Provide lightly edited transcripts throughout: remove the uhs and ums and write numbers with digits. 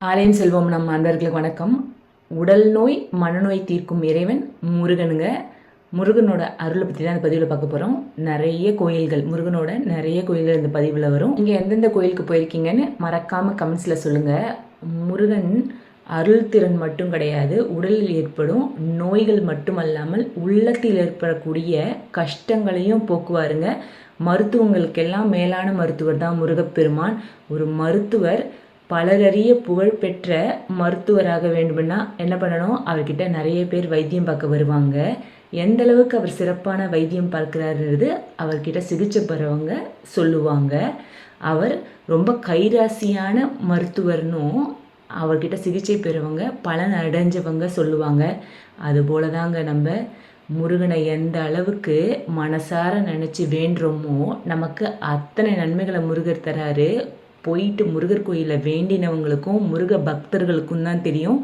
ஆலயம் செல்வம் நம் அன்பர்களுக்கு வணக்கம். உடல் நோய் மனநோய் தீர்க்கும் இறைவன் முருகனுங்க. முருகனோட அருளை பற்றி தான் இந்த பதிவில் பார்க்க போகிறோம். நிறைய கோயில்கள், முருகனோட நிறைய கோயில்கள் இந்த பதிவில் வரும். நீங்கள் எந்தெந்த கோயிலுக்கு போயிருக்கீங்கன்னு மறக்காமல் கமெண்ட்ஸில் சொல்லுங்கள். முருகன் அருள் திறன் மட்டும் கிடையாது, உடலில் ஏற்படும் நோய்கள் மட்டுமல்லாமல் உள்ளத்தில் ஏற்படக்கூடிய கஷ்டங்களையும் போக்குவாருங்க. மருத்துவங்களுக்கெல்லாம் மேலான மருத்துவர் தான் முருகப்பெருமான். ஒரு மருத்துவர் பலரறிய புகழ்பெற்ற மருத்துவராக வேண்டும்னா என்ன பண்ணணும்? அவர்கிட்ட நிறைய பேர் வைத்தியம் பார்க்க வருவாங்க. எந்த அளவுக்கு அவர் சிறப்பான வைத்தியம் பார்க்குறாருன்றது அவர்கிட்ட சிகிச்சை பெறவங்க சொல்லுவாங்க. அவர் ரொம்ப கைராசியான மருத்துவர்னும் அவர்கிட்ட சிகிச்சை பெறவங்க பலன் அடைஞ்சவங்க சொல்லுவாங்க. அதுபோல தாங்க நம்ம முருகனை எந்த அளவுக்கு மனசார நினச்சி வேண்டுறோமோ நமக்கு அத்தனை நன்மைகளை முருகர் தராரு. போயிட்டு முருகர் கோயிலில் வேண்டினவங்களுக்கும் முருக பக்தர்களுக்கும் தான் தெரியும்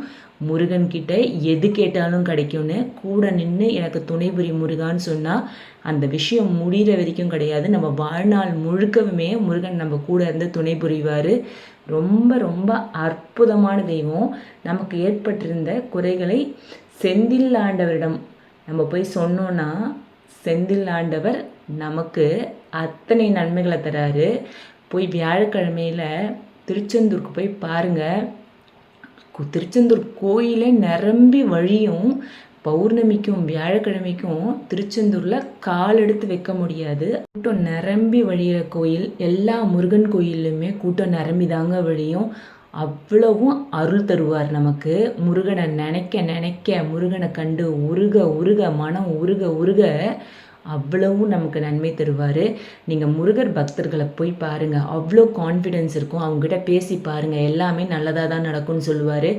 முருகன்கிட்ட எது கேட்டாலும் கிடைக்கும்னு. கூட நின்று எனக்கு துணை புரி முருகான்னு சொன்னால் அந்த விஷயம் முடிகிற வரைக்கும் கிடையாது. நம்ம வாழ்நாள் முழுக்கவுமே முருகன் நம்ம கூட இருந்து துணை புரிவார். ரொம்ப ரொம்ப அற்புதமான தெய்வம். நமக்கு ஏற்பட்டிருந்த குறைகளை செந்தில் ஆண்டவரிடம் நம்ம போய் சொன்னோன்னா செந்தில் ஆண்டவர் நமக்கு அத்தனை நன்மைகளை தராரு. போய் வியாழக்கிழமையில் திருச்செந்தூருக்கு போய் பாருங்கள். திருச்செந்தூர் கோயிலே நிரம்பி வழியும். பௌர்ணமிக்கும் வியாழக்கிழமைக்கும் திருச்செந்தூரில் கால் எடுத்து வைக்க முடியாது. கூட்டம் நிரம்பி வழிகிற கோயில். எல்லா முருகன் கோயிலுமே கூட்டம் நிரம்பி தாங்க வழியும். அவ்வளவும் அருள் தருவார் நமக்கு. முருகனை நினைக்க நினைக்க முருகனை கண்டு உருக உருக மனம் உருக உருக அவ்வளவும் நமக்கு நன்மை தருவார். நீங்கள் முருகர் பக்தர்களை போய் பாருங்கள், அவ்வளோ கான்ஃபிடென்ஸ் இருக்கும். அவங்ககிட்ட பேசி பாருங்கள், எல்லாமே நல்லதாக தான் நடக்கும்னு சொல்லுவார்.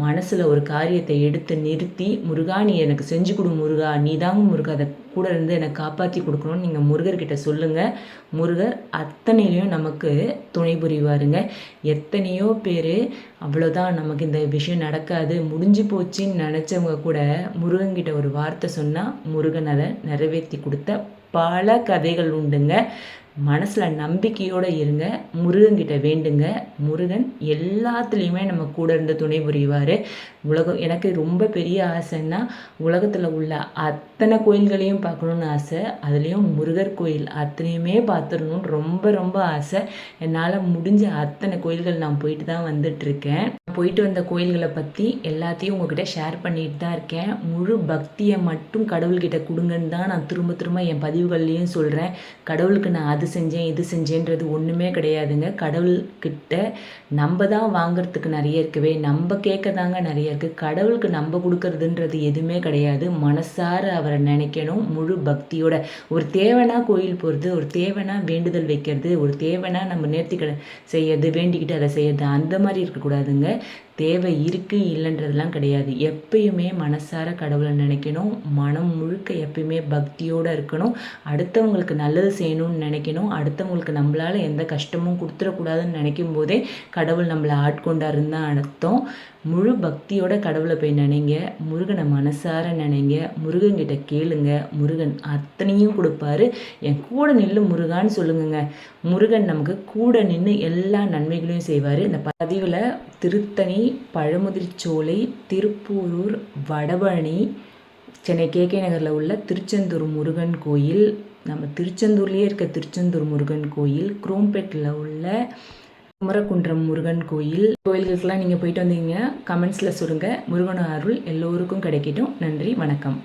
மனசில் ஒரு காரியத்தை எடுத்து நிறுத்தி, முருகா நீ எனக்கு செஞ்சு கொடு முருகா, நீ தாங்க முருகா அதை கூட இருந்து எனக்கு காப்பாற்றி கொடுக்கணும்னு நீங்கள் முருகர்கிட்ட சொல்லுங்கள். முருகர் அத்தனையிலையும் நமக்கு துணை புரிவாருங்க. எத்தனையோ பேர் அவ்வளோதான் நமக்கு இந்த விஷயம் நடக்காது முடிஞ்சு போச்சுன்னு நினச்சவங்க கூட முருகன்கிட்ட ஒரு வார்த்தை சொன்னால் முருகன் அதை நிறைவேற்றி கொடுத்த பல கதைகள் உண்டுங்க. மனசில் நம்பிக்கையோடு இருங்க, முருகன்கிட்ட வேண்டுங்க. முருகன் எல்லாத்துலேயுமே நம்ம கூட இருந்து துணை புரிவார். எனக்கு ரொம்ப பெரிய ஆசைன்னா உலகத்தில் உள்ள அத்தனை கோயில்களையும் பார்க்கணுன்னு ஆசை. அதுலேயும் முருகர் கோயில் அத்தனையுமே பார்த்துடணுன்னு ரொம்ப ரொம்ப ஆசை. என்னால் முடிஞ்ச அத்தனை கோயில்கள் நான் போயிட்டு தான் வந்துட்டுருக்கேன். போயிட்டு வந்த கோயில்களை பற்றி எல்லாத்தையும் உங்ககிட்ட ஷேர் பண்ணிட்டு தான் இருக்கேன். முழு பக்தியை மட்டும் கடவுள்கிட்ட கொடுங்கன்னு தான் நான் திரும்ப திரும்ப என் பதிவுகள்லேயும் சொல்கிறேன். கடவுளுக்கு நான் அது செஞ்சேன் இது செஞ்சேன்றது ஒன்றுமே கிடையாதுங்க. கடவுள்கிட்ட நம்ம தான் வாங்கிறதுக்கு நிறைய இருக்கவே, நம்ம கேட்க தாங்க நிறைய இருக்குது. கடவுளுக்கு நம்ம கொடுக்கறதுன்றது எதுவுமே கிடையாது. மனசார அவரை நினைக்கணும் முழு பக்தியோட. ஒரு தேவைனா கோயில் போகிறது, ஒரு தேவைனா வேண்டுதல் வைக்கிறது, ஒரு தேவைனா நம்ம நேர்த்திக்கடை செய்யறது, வேண்டிக்கிட்டு அதை செய்யறது, அந்த மாதிரி இருக்கக்கூடாதுங்க. தேவை இருக்குது இல்லைன்றதெல்லாம் கிடையாது. எப்பயுமே மனசார கடவுளை நினைக்கணும். மனம் முழுக்க எப்பயுமே பக்தியோடு இருக்கணும். அடுத்தவங்களுக்கு நல்லது செய்யணும்னு நினைக்கணும். அடுத்தவங்களுக்கு நம்மளால் எந்த கஷ்டமும் கொடுத்துடக்கூடாதுன்னு நினைக்கும் போதே கடவுள் நம்மளை ஆட்கொண்டாருன்னு தான் அர்த்தம். முழு பக்தியோட கடவுளை போய் நினைங்க. முருகனை மனசார நினைங்க. முருகன்கிட்ட கேளுங்க. முருகன் அத்தனையும் கொடுப்பாரு. என் கூட நில்லு முருகான்னு சொல்லுங்க. முருகன் நமக்கு கூட நின்று எல்லா நன்மைகளையும் செய்வார். இந்த பதிவில் திருத்தணி, பழமுதிர்ச்சோலை, திருப்பூரூர், வடபழனி, சென்னை KK நகரில் உள்ள திருச்செந்தூர் முருகன் கோயில், நம்ம திருச்செந்தூர்லேயே இருக்க திருச்செந்தூர் முருகன் கோயில், குரோம்பேட்டில் உள்ள குமரகுன்றம் முருகன் கோயில், கோயில்களுக்கெல்லாம் நீங்கள் போயிட்டு வந்தீங்க கமெண்ட்ஸில் சொல்லுங்கள். முருகன் அருள் எல்லோருக்கும் கிடைக்கட்டும். நன்றி, வணக்கம்.